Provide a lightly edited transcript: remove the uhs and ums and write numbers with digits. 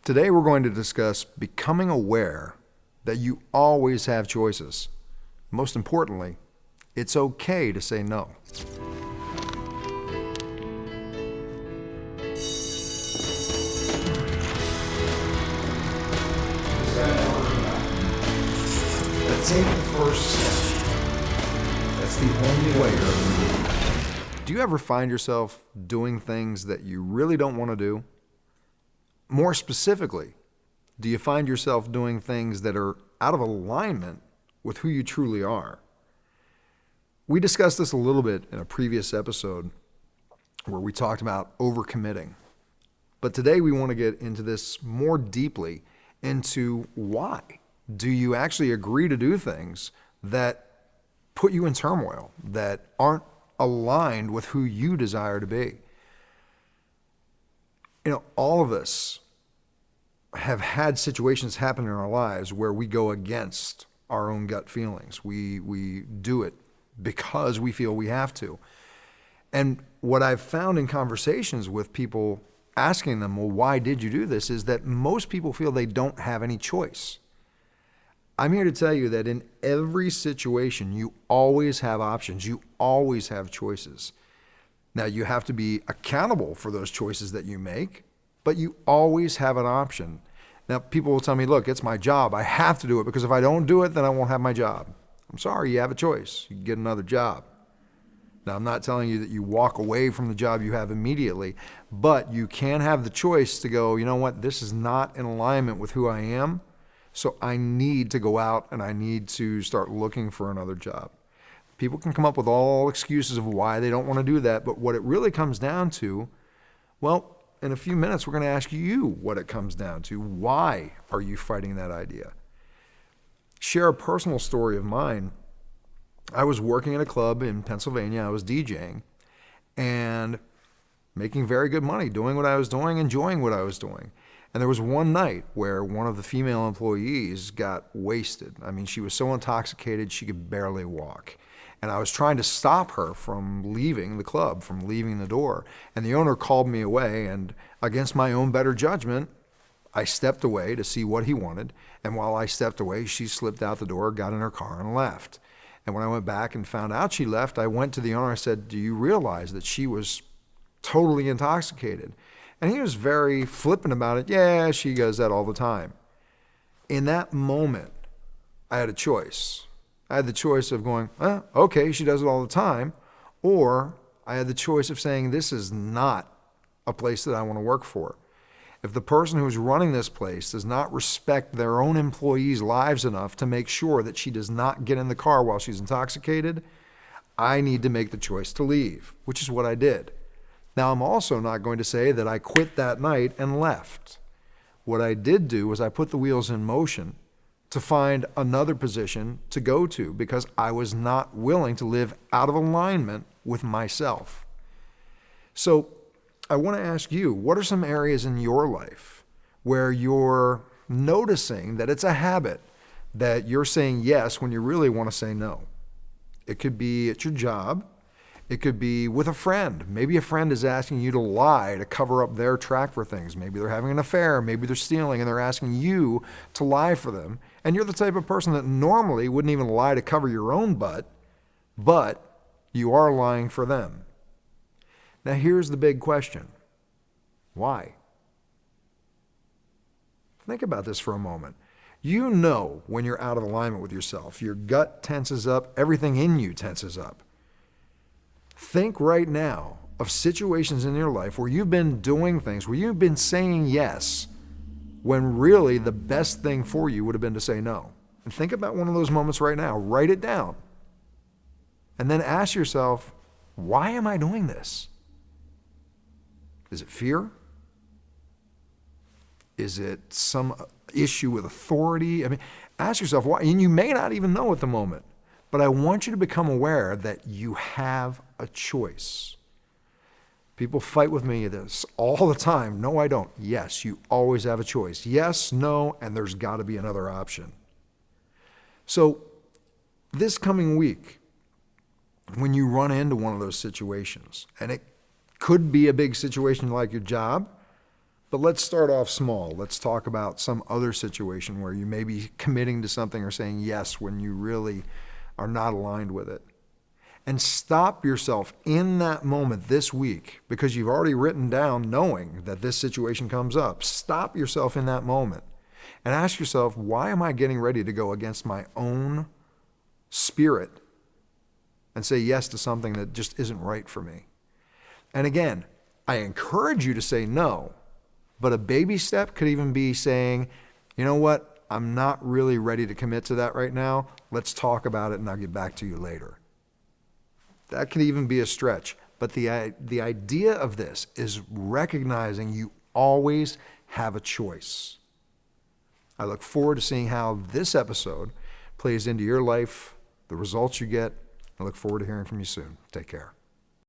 Today we're going to discuss becoming aware that you always have choices. Most importantly, it's okay to say no. Take the first step. That's the only way you're ever going to do. Do you ever find yourself doing things that you really don't want to do? More specifically, do you find yourself doing things that are out of alignment with who you truly are? We discussed this a little bit in a previous episode where we talked about overcommitting. But today we want to get into this more deeply into why. Do you actually agree to do things that put you in turmoil, that aren't aligned with who you desire to be? All of us have had situations happen in our lives where we go against our own gut feelings. We do it because we feel we have to. And what I've found in conversations with people asking them, well, why did you do this, is that most people feel they don't have any choice. I'm here to tell you that in every situation, you always have options. You always have choices. Now, you have to be accountable for those choices that you make, but you always have an option. Now, people will tell me, look, it's my job. I have to do it because if I don't do it, then I won't have my job. I'm sorry, you have a choice. You can get another job. Now, I'm not telling you that you walk away from the job you have immediately, but you can have the choice to go, you know what, this is not in alignment with who I am. So I need to go out and I need to start looking for another job. People can come up with all excuses of why they don't want to do that, but what it really comes down to, well, in a few minutes, we're going to ask you what it comes down to. Why are you fighting that idea? Share a personal story of mine. I was working at a club in Pennsylvania. I was DJing and making very good money, doing what I was doing, enjoying what I was doing. And there was one night where one of the female employees got wasted. I mean, she was so intoxicated she could barely walk. And I was trying to stop her from leaving the club, from leaving the door. And the owner called me away, and against my own better judgment, I stepped away to see what he wanted. And while I stepped away, she slipped out the door, got in her car, and left. And when I went back and found out she left, I went to the owner. I said, do you realize that she was totally intoxicated? And he was very flippant about it. Yeah, she does that all the time. In that moment, I had a choice. I had the choice of going, okay, she does it all the time. Or I had the choice of saying, this is not a place that I want to work for. If the person who's running this place does not respect their own employees' lives enough to make sure that she does not get in the car while she's intoxicated, I need to make the choice to leave, which is what I did. Now, I'm also not going to say that I quit that night and left. What I did do was I put the wheels in motion to find another position to go to because I was not willing to live out of alignment with myself. So I want to ask you, what are some areas in your life where you're noticing that it's a habit that you're saying yes when you really want to say no? It could be at your job. It could be with a friend. Maybe a friend is asking you to lie to cover up their track for things. Maybe they're having an affair. Maybe they're stealing and they're asking you to lie for them. And you're the type of person that normally wouldn't even lie to cover your own butt, but you are lying for them. Now here's the big question. Why? Think about this for a moment. You know when you're out of alignment with yourself. Your gut tenses up. Everything in you tenses up. Think right now of situations in your life where you've been doing things, where you've been saying yes, when really the best thing for you would have been to say no. And think about one of those moments right now. Write it down. And then ask yourself, why am I doing this? Is it fear? Is it some issue with authority? I mean, ask yourself why. And you may not even know at the moment. But I want you to become aware that you have a choice. People fight with me this all the time. No, I don't. Yes, you always have a choice. Yes, no, and there's got to be another option. So this coming week, when you run into one of those situations, and it could be a big situation like your job, But let's start off small. Let's talk about some other situation where you may be committing to something or saying yes when you really are not aligned with it. And stop yourself in that moment this week, because you've already written down knowing that this situation comes up. Stop yourself in that moment and ask yourself, why am I getting ready to go against my own spirit and say yes to something that just isn't right for me? And again, I encourage you to say no, but a baby step could even be saying, you know what, I'm not really ready to commit to that right now. Let's talk about it and I'll get back to you later. That could even be a stretch. But the idea of this is recognizing you always have a choice. I look forward to seeing how this episode plays into your life, the results you get. I look forward to hearing from you soon. Take care.